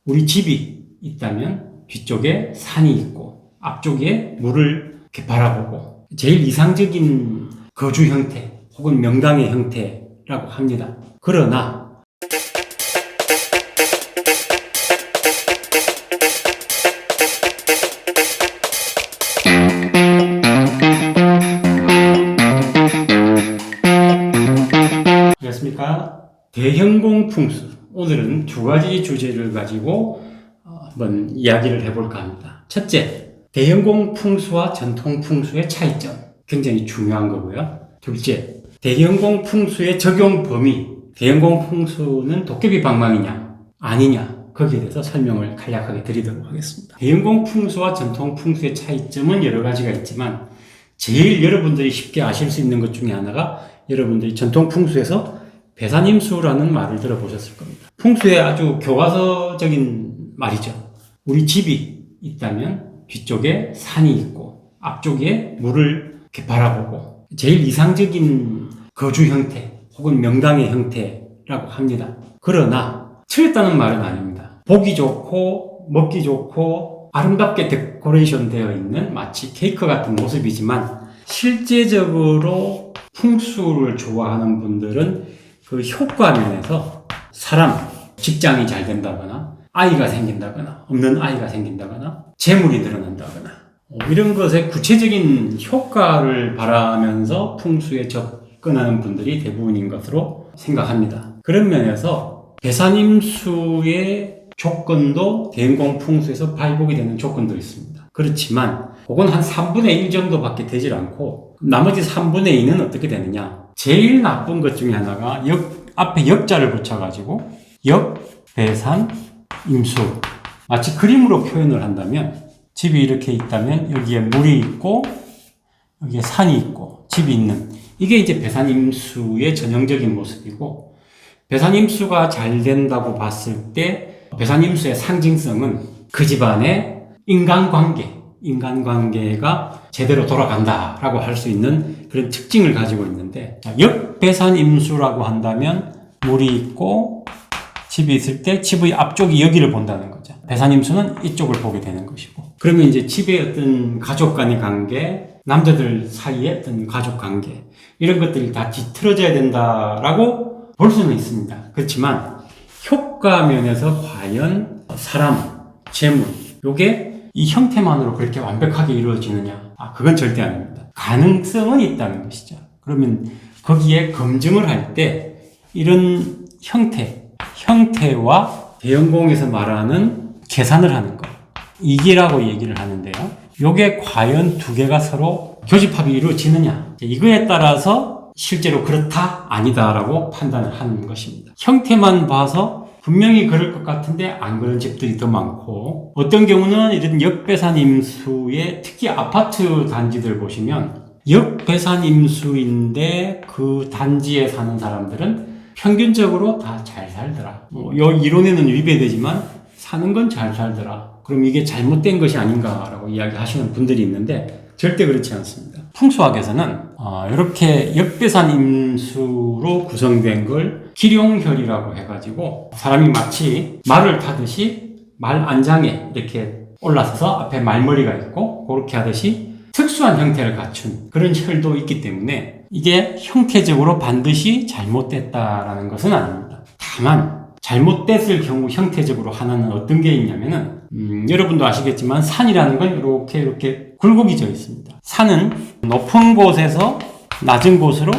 우리 집이 있다면 뒤쪽에 산이 있고 앞쪽에 물을 이렇게 바라보고 제일 이상적인 거주 형태 혹은 명당의 형태라고 합니다. 그러나 안녕하십니까? 대형공 풍수. 오늘은 두 가지 주제를 가지고 한번 이야기를 해볼까 합니다. 첫째, 대형공 풍수와 전통 풍수의 차이점. 굉장히 중요한 거고요. 둘째, 대형공 풍수의 적용 범위. 대형공 풍수는 도깨비 방망이냐 아니냐, 거기에 대해서 설명을 간략하게 드리도록 하겠습니다. 대형공 풍수와 전통 풍수의 차이점은 여러 가지가 있지만 제일 여러분들이 쉽게 아실 수 있는 것 중에 하나가, 여러분들이 전통 풍수에서 배산임수라는 말을 들어보셨을 겁니다. 풍수의 아주 교과서적인 말이죠. 우리 집이 있다면 뒤쪽에 산이 있고 앞쪽에 물을 이렇게 바라보고 제일 이상적인 거주 형태 혹은 명당의 형태라고 합니다. 그러나 틀렸다는 말은 아닙니다. 보기 좋고 먹기 좋고 아름답게 데코레이션 되어 있는 마치 케이크 같은 모습이지만, 실제적으로 풍수를 좋아하는 분들은 그 효과 면에서 사람, 직장이 잘 된다거나 아이가 생긴다거나 없는 아이가 생긴다거나 재물이 늘어난다거나 이런 것에 구체적인 효과를 바라면서 풍수에 접근하는 분들이 대부분인 것으로 생각합니다. 그런 면에서 배산임수의 조건도 대형공 풍수에서 발복이 되는 조건도 있습니다. 그렇지만 그건 한 3분의 1 정도밖에 되질 않고, 나머지 3분의 2는 어떻게 되느냐, 제일 나쁜 것 중에 하나가 앞에 역자를 붙여가지고 역배산임수, 마치 그림으로 표현을 한다면 집이 이렇게 있다면 여기에 물이 있고 여기에 산이 있고 집이 있는, 이게 이제 배산임수의 전형적인 모습이고, 배산임수가 잘 된다고 봤을 때 배산임수의 상징성은 그 집안의 인간관계가 제대로 돌아간다라고 할 수 있는 그런 특징을 가지고 있는데, 역배산임수라고 한다면 물이 있고 집이 있을 때 집의 앞쪽이 여기를 본다는 거죠. 배산임수는 이쪽을 보게 되는 것이고, 그러면 이제 집의 어떤 가족 간의 관계, 남자들 사이의 어떤 가족 관계, 이런 것들이 다 뒤틀어져야 된다라고 볼 수는 있습니다. 그렇지만 효과 면에서 과연 사람, 재물, 요게 이 형태만으로 그렇게 완벽하게 이루어지느냐? 그건 절대 아닙니다. 가능성은 있다는 것이죠. 그러면 거기에 검증을 할 때 이런 형태와 대형공에서 말하는 계산을 하는 것, 이기라고 얘기를 하는데요. 요게 과연 두 개가 서로 교집합이 이루어지느냐? 이거에 따라서 실제로 그렇다, 아니다라고 판단을 하는 것입니다. 형태만 봐서 분명히 그럴 것 같은데 안 그런 집들이 더 많고, 어떤 경우는 이런 역배산임수의, 특히 아파트 단지들 보시면 역배산임수인데 그 단지에 사는 사람들은 평균적으로 다 잘 살더라. 요 이론에는 위배되지만 사는 건 잘 살더라. 그럼 이게 잘못된 것이 아닌가라고 이야기하시는 분들이 있는데 절대 그렇지 않습니다. 풍수학에서는 이렇게 역배산임수로 구성된 걸 기룡혈이라고 해가지고, 사람이 마치 말을 타듯이 말 안장에 이렇게 올라서서 앞에 말머리가 있고 그렇게 하듯이 특수한 형태를 갖춘 그런 혈도 있기 때문에 이게 형태적으로 반드시 잘못됐다라는 것은 아닙니다. 다만 잘못됐을 경우 형태적으로 하나는 어떤 게 있냐면은, 여러분도 아시겠지만 산이라는 건 이렇게 굴곡이 져 있습니다. 산은 높은 곳에서 낮은 곳으로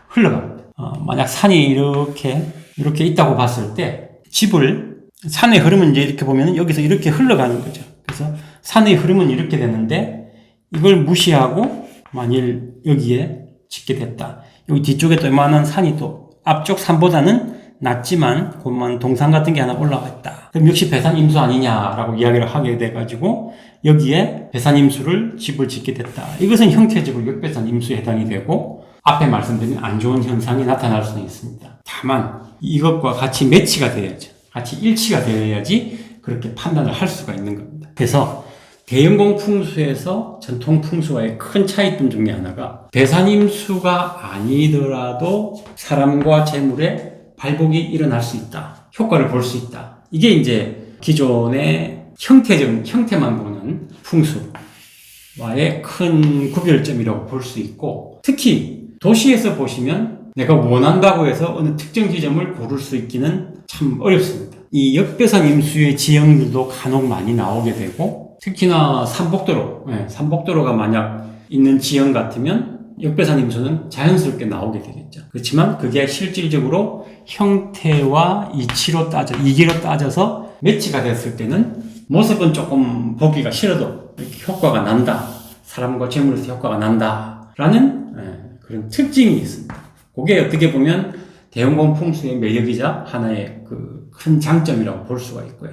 흘러갑니다. 만약 산이 이렇게 있다고 봤을 때 집을, 산의 흐름은 이제 이렇게 보면 여기서 이렇게 흘러가는 거죠. 그래서 산의 흐름은 이렇게 되는데 이걸 무시하고 만일 여기에 짓게 됐다. 여기 뒤쪽에 또 이만한 산이 또 앞쪽 산보다는 낮지만 그만 동산 같은 게 하나 올라가 있다. 그럼 역시 배산임수 아니냐라고 이야기를 하게 돼가지고 여기에 배산임수를 집을 짓게 됐다. 이것은 형태적으로 역배산임수에 해당이 되고 앞에 말씀드린 안 좋은 현상이 나타날 수는 있습니다. 다만 이것과 같이 매치가 돼야죠. 같이 일치가 되어야지 그렇게 판단을 할 수가 있는 겁니다. 그래서 대형공 풍수에서 전통 풍수와의 큰 차이점 중에 하나가, 배산임수가 아니더라도 사람과 재물에 발복이 일어날 수 있다. 효과를 볼 수 있다. 이게 이제 기존의 형태만 보는 풍수와의 큰 구별점이라고 볼 수 있고, 특히 도시에서 보시면 내가 원한다고 해서 어느 특정 지점을 고를 수 있기는 참 어렵습니다. 이 역배선 임수의 지형들도 간혹 많이 나오게 되고, 특히나 삼복도로가 만약 있는 지형 같으면 역배선 임수는 자연스럽게 나오게 되겠죠. 그렇지만 그게 실질적으로 형태와 이치로 이기로 따져서 매치가 됐을 때는 모습은 조금 보기가 싫어도 이렇게 효과가 난다. 사람과 재물에서 효과가 난다라는 그런 특징이 있습니다. 그게 어떻게 보면 대형공 풍수의 매력이자 하나의 그 큰 장점이라고 볼 수가 있고요.